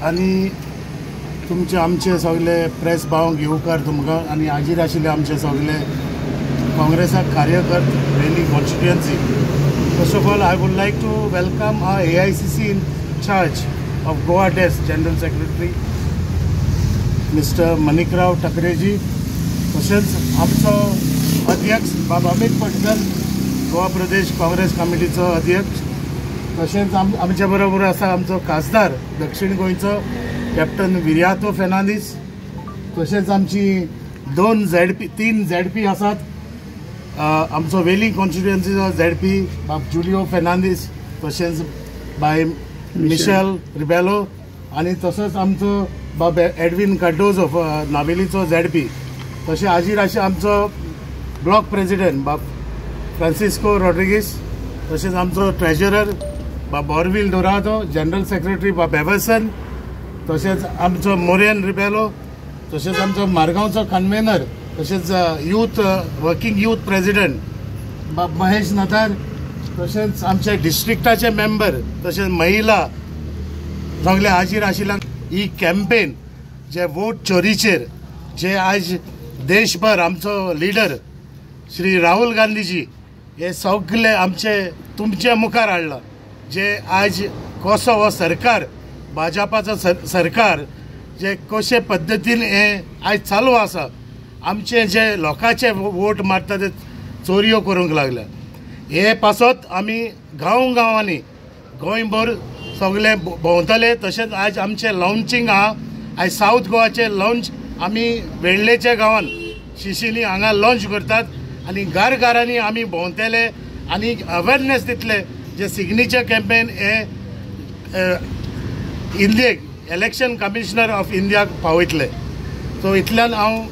आणि तुमचे आमचे सगळे प्रेस भावंक येवकार तुमकां आनी हाजीर आशिल्ले आमचे सगळे काँग्रेसाक कार्यकर्ते Velim constituency. First of all I would like to welcome our AICC in charge of Goa desk general secretary mister Manikrao टकरेजी, तशेंच आमचो अध्यक्ष बाब अमित पटकर, गोवा प्रदेश काँग्रेस कमिटीचो अध्यक्ष. तशेंच आमचे बरोबर आसा आमचो खासदार दक्षिण गोंयचो कॅप्टन विर्यातो फेर्नांदीस. तशेंच आमची 3 ZP आसात. आमचो वेली कॉन्स्टिट्युएन्सीचो ZP बाब जुलियो फेर्नांदीस, तशेंच बाय मिशेल रिबेलो आनी तसोच आमचो बाब एडविन कार्डोजो नावेलीचो ZP. तशें हाजीर आशिल्लो आमचो ब्लॉक प्रेसिडेंट बाब फ्रांसिस्को रॉड्रिगीस. तशेंच आमचो ट्रेजरर बाब ऑरविल डोरादो, जनरल सेक्रेटरी बाब एवर्सन. तशेंच आमचो मोरेन रिबेलो. तशेंच आमचो मारगांवचो कन्व्हेनर, तशेंच वर्किंग यूथ प्रेसिडेंट बाब महेश नदार. तशेंच आमचे डिस्ट्रिक्टाचे मेंबर, तशेंच महिला सगळे हाजीर आशिल्ल्यान ही कॅम्पेन जे वोट चोरीचेर जे आज देशभर आमचो लिडर श्री राहुल गांधीजी हे सगळे आमचे तुमचे मुखार हाडला. जे आज कसो हो सरकार भाजपाचो सरकार जे कशे पद्दतीन हे आज चालू आसा, आमचे जे लोकांचे वोट मारता ते चोरयो करूंक लागल्या. हे पासत आमी गांवांनी गोंयभर सगळे भोंवतले. तशेंच आज आमचे लॉन्चिंग आहा. आज साऊथ गोवाचे लॉन्च आमी वेळ्ळेच्या गांवान शिशिनी हांगा लॉन्च करतात आनी घरांनी आमी भोंवतले आनी अवेरनेस दितले. जे सिग्नेचर कॅम्पेन हे इंडियेक इलेक्शन कमिशनर ऑफ इंडियाक पावयतले. सो इतल्यान हांव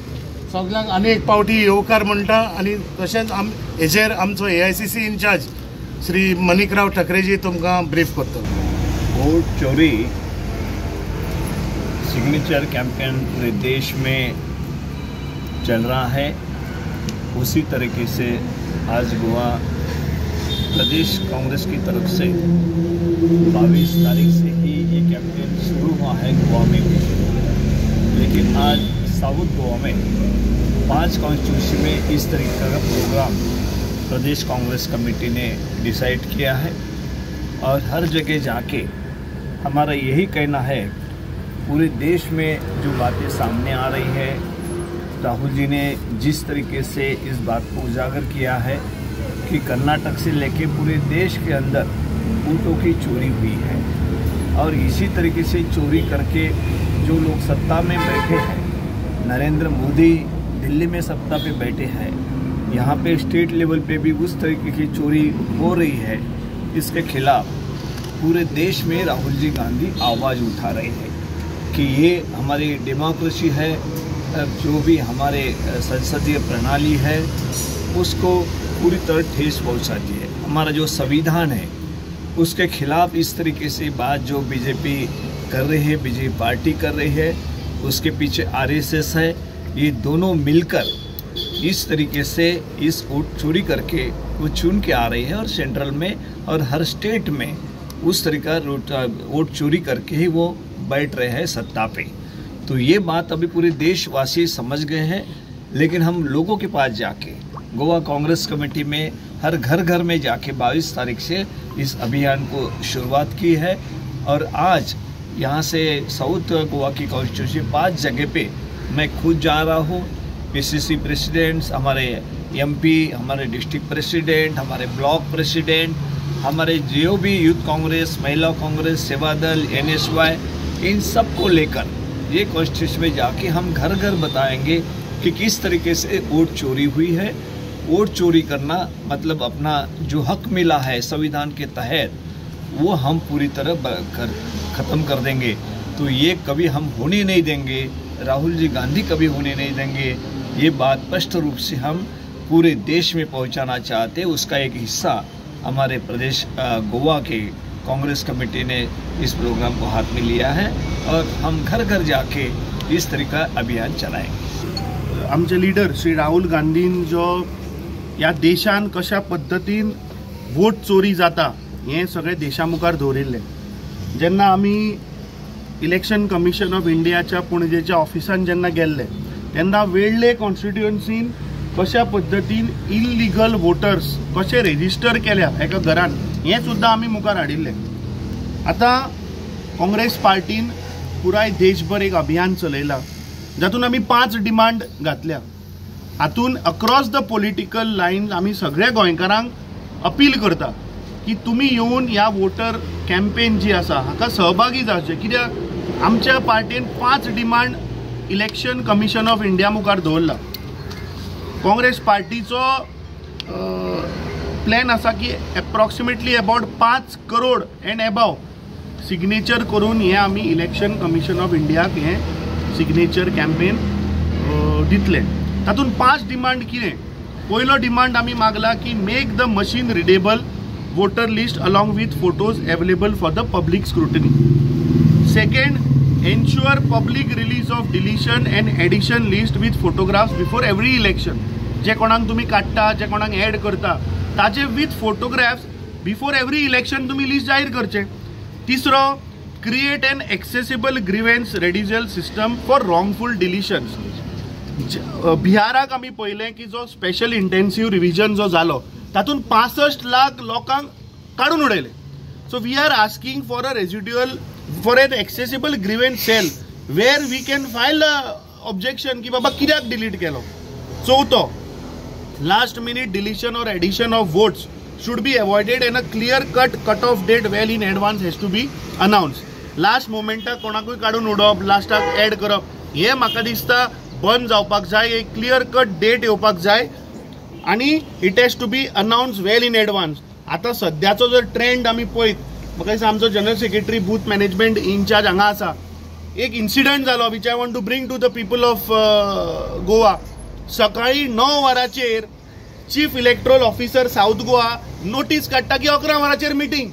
सगळ्यांक आनी एक पावटी येवकार म्हणटा आनी तशेंच हेजेर आमचो AICC इंचार्ज श्री मणिकराव टकरेजी तुमकां ब्रीफ करता. वोट चोरी सिग्नेचर कैंपेन पूरे देश में चल रहा है. उसी तरीके से आज गोवा प्रदेश कांग्रेस की तरफ से 22 तारीख से ही ये कैंपेन शुरू हुआ है गोवा में भी. लेकिन आज साउथ गोवा में 5 कॉन्स्टिट्यूंसी में इस तरीके का प्रोग्राम प्रदेश कांग्रेस कमेटी ने डिसाइड किया है और हर जगह जाके हमारा यही कहना है. पूरे देश में जो बातें सामने आ रही है, राहुल जी ने जिस तरीके से इस बात को उजागर किया है कि कर्नाटक से लेके पूरे देश के अंदर वोटों की चोरी हुई है और इसी तरीके से चोरी करके जो लोग सत्ता में बैठे हैं, नरेंद्र मोदी दिल्ली में सत्ता पे बैठे हैं, यहाँ पे स्टेट लेवल पे भी उस तरीके की चोरी हो रही है. इसके खिलाफ पूरे देश में राहुल जी गांधी आवाज़ उठा रहे हैं कि ये हमारी डेमोक्रेसी है, जो भी हमारे संसदीय प्रणाली है उसको पूरी तरह ठेस पहुंचाती है. हमारा जो संविधान है उसके खिलाफ इस तरीके से बात जो बीजेपी कर रही है, बीजेपी पार्टी कर रही है, उसके पीछे RSS है. ये दोनों मिलकर इस तरीके से इस वोट चोरी करके वो चुन के आ रही है और सेंट्रल में और हर स्टेट में उस तरीका वोट चोरी करके ही वो बैठ रहे हैं सत्ता पे. तो ये बात अभी पूरे देशवासी समझ गए हैं. लेकिन हम लोगों के पास जाके गोवा कांग्रेस कमेटी में हर घर में जाके 22 तारीख से इस अभियान को शुरुआत की है. और आज यहाँ से साउथ गोवा की कॉन्स्टिट्यूंसी 5 जगह पे मैं खुद जा रहा हूँ. PCC प्रेसिडेंट्स, हमारे MP, हमारे डिस्ट्रिक्ट प्रेसिडेंट, हमारे ब्लॉक प्रेसिडेंट, हमारे जो भी यूथ कांग्रेस, महिला कांग्रेस, सेवा दल, NSY, इन सब को लेकर ये कॉन्स्टिट्यूंसी में जाके हम घर बताएंगे कि किस तरीके से वोट चोरी हुई है. वोट चोरी करना मतलब अपना जो हक मिला है संविधान के तहत वो हम पूरी तरह ख़त्म कर देंगे. तो ये कभी हम होने नहीं देंगे, राहुल जी गांधी कभी होने नहीं देंगे. ये बात स्पष्ट रूप से हम पूरे देश में पहुंचाना चाहते हैं. उसका एक हिस्सा हमारे प्रदेश गोवा के कांग्रेस कमेटी ने इस प्रोग्राम को हाथ में लिया है और हम घर जाके इस तरीका अभियान चलाएंगे. आमचे लीडर श्री राहुल गांधीन जो ह्या देशान कशा पद्दतीन वोट चोरी जाता हें सगळें देशा मुखार दवरिल्लें. जेन्ना आमी इलेक्शन कमिशन ऑफ इंडियाच्या पणजेच्या ऑफिसान जेन्ना गेल्ले तेन्ना वेळ्ळे कॉन्स्टिट्युएन्सीन कशा पद्दतीन इल्लिगल वोटर्स कशे रेजिस्टर केल्या एका घरान हें सुद्दां आमी मुखार हाडिल्ले. आतां काँग्रेस पार्टीन पुराय देशभर एक अभियान चलयला जातून आमी 5 डिमांड घातल्या. हातून अक्रॉस द पॉलिटिकल लायन आमी सगळ्या गोंयकारांक अपील करता की तुमी येवन ह्या वोटर कॅम्पेन जी आसा हाका सहभागी जावचे. कित्याक आमच्या पार्टीन 5 demand election commission of India मुखार दवरला. काँग्रेस पार्टीचो प्लॅन आसा की approximately about 5 crore end above signature करून हे आमी इलेक्शन कमिशन ऑफ इंडियाक हे सिग्नेचर कॅम्पेन दितले. तातूंत 5 डिमांड कितें? पयलो डिमांड आमी मागला की make the machine readable voter list along with photos available for the public scrutiny. Second, ensure public release of deletion and addition list with photographs before every election. जे कोणाक तुम्ही काढता, जे कोणाक ऍड करता ताचे with photographs before every election तुम्ही list जाहीर करचे. तिसरो, create an accessible grievance redressal system for wrongful deletions. बिहाराक आमी पळयलें की जो स्पेशल इंटेन्सिव्ह रिव्हिजन जो जालो तातूंत 65 लाख लोकांक काढून उडयले. So we are asking for a residual for an accessible grievance cell where we can file a objection ki baba kidak delete kelo. Chauto, last minute deletion or addition of votes should be avoided and a clear cut off date well in advance has to be announced. Last moment कोणाकूय काढून उडोवप, लास्टाक add करप हे म्हाका दिसता बंद जावपाक जाय. एक क्लियर कट डेट येवपाक जाय आणि it has to be announce well in advance. आता सध्याचो जर ट्रेंड आमी पळयत, म्हाका दिसता आमचो general secretary booth management incharge हांगा आसा, एक इन्सिडंट जालो which I want to bring to the people of Goa. सकाळी 9 वरांचेर chief electoral officer South Goa notice काडटा की 11 वरांचेर मिटींग.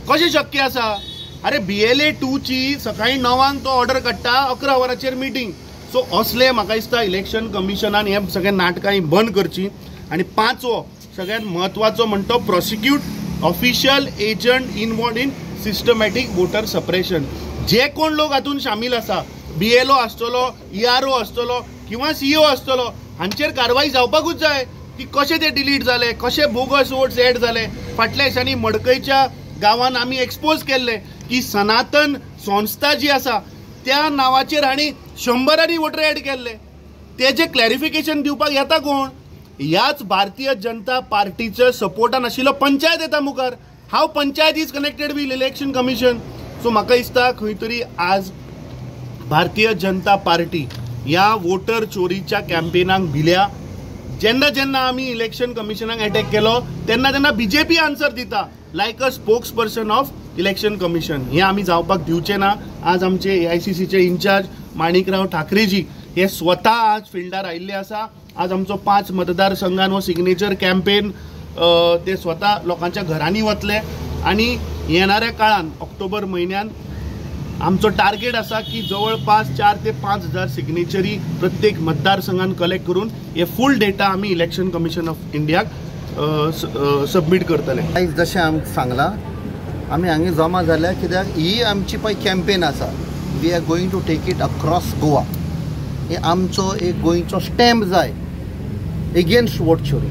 कशें शक्य आसा? अरे BLA 2 ची सकाळी 9 तो ऑर्डर काडटा, 11 वरांचेर मिटींग. सो असले म्हाका दिसता इलेक्शन कमिशनान हे सगळे नाटकां बंद करची. आणि 5वो सगळ्यात म्हत्वाचो म्हणतो prosecute official agent involved in systematic voter suppression. जे कोण लोक हातून शामील आसा, BLO आसतलो, ERO आसतलो किंवा CEO आसतलो, हांचेर कारवाई जावपाकूच जाय की कशे ते डिलीट जाले, कशे बोगस वोट्स ऍड जाले. फाटल्या दिसांनी मडकयच्या गांवांत आमी एक्सपोज केल्ले की सनातन संस्था जी आसा त्या नावाचेर हांणी 100 वोटर ऍड केल्ले. तेजे क्लॅरिफिकेशन दिवपाक येता कोण? ह्याच भारतीय जनता पार्टीच्या सपोर्टान आशिल्लो पंचायत येता मुखार. हाव panchayat is connected with election commission. So म्हाका दिसता खंय तरी आज भारतीय जनता पार्टी ह्या वोटर चोरीच्या कॅम्पेनाक भिल्या. जेन्ना जेन्ना आमी इलेक्शन कमिशनाक अटॅक केलो तेन्ना तेन्ना BJP आन्सर दिता like a spokesperson of election commission. हे आमी जावपाक दिवचे ना. आज आमचे AICCचे इन्चार्ज माणिकराव ठाकरेजी हे स्वता आज फिल्डार आयिल्ले आसा. आज आमचो 5 मतदारसंघान हो सिग्नेचर कॅम्पेन ते स्वता लोकांच्या घरांनी वतले आणि येणाऱ्या काळान ऑक्टोबर म्हयन्यान आमचो टार्गेट आसा की जवळपास 4 ते 5 हजार सिग्नेचरी प्रत्येक मतदारसंघान कलेक्ट करून हे फूल डेटा आमी इलेक्शन कमिशन ऑफ इंडियाक सबमीट करतले. जशें आमकां सांगलां आमी हांगा जमा जाल्या कित्याक ही आमची पळय कॅम्पेन आसा. We are going to take it across Goa. हे आमचो एक गोंयचो स्टॅम्प जाय एगेन्स्ट वोट चोरी.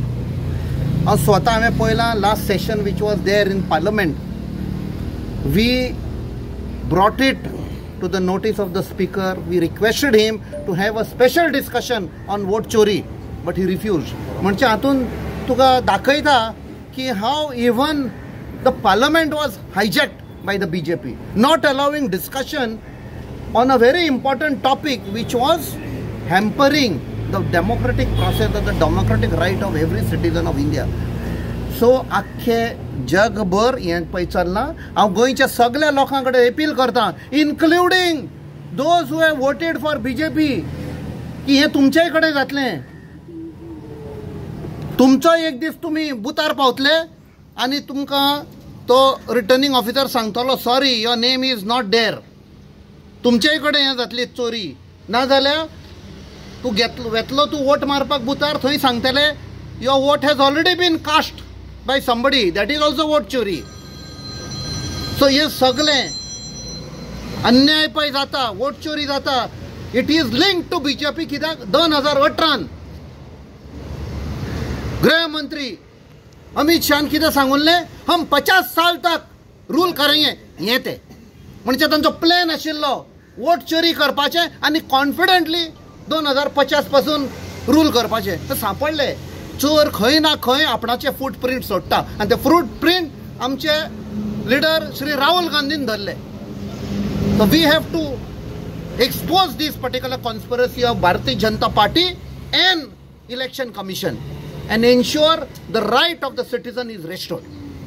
हांव स्वता हांवें पळयलां last session which was there in parliament. We brought it to the notice of the speaker. We requested him to have a special discussion on vote chori, but he refused. म्हणजे हातून तुका दाखयता की how even the parliament was hijacked by the BJP, not allowing discussion on a very important topic which was hampering the democratic process of the democratic right of every citizen of India. So आख्खे जगभर हें पळय चल्लां. हांव गोंयच्या सगळ्या लोकां कडेन अपील करतां, including those who have voted for BJP, की हें तुमचेय कडेन जातलें. तुमचो एक दीस तुमी बुथार पावतले आनी तुमकां तो रिटर्निंग ऑफिसर सांगतलो sorry your name is not there. तुमचेय कडेन हें जातली चोरी. नाजाल्यार तूं वेतलो तूं वोट मारपाक बुथार, थंय सांगतले your vote has already been cast by somebody, that is also vote chori. So हे सगळे अन्याय पळय जाता, वोट चोरी जाता, it is link to BJP. कित्याक 2018 गृह मंत्री अमित शाह कितें सांगुल्ले, हम 50 साल तक रूल करेंगे. हे ते म्हणजे तांचो प्लॅन आशिल्लो वोट चोरी करपाचे आनी कॉन्फिडंटली 2050 पासून रूल करपाचे. तर सांपडले चोर खंय ना खंय आपणाचे फूटप्रिंट सोडटा आनी ते फूटप्रिंट आमचे लिडर श्री राहुल गांधीन धरले. So we have to expose this particular conspiracy of Bharatiya Janata Party and Election Commission and ensure the right of the citizen is restored.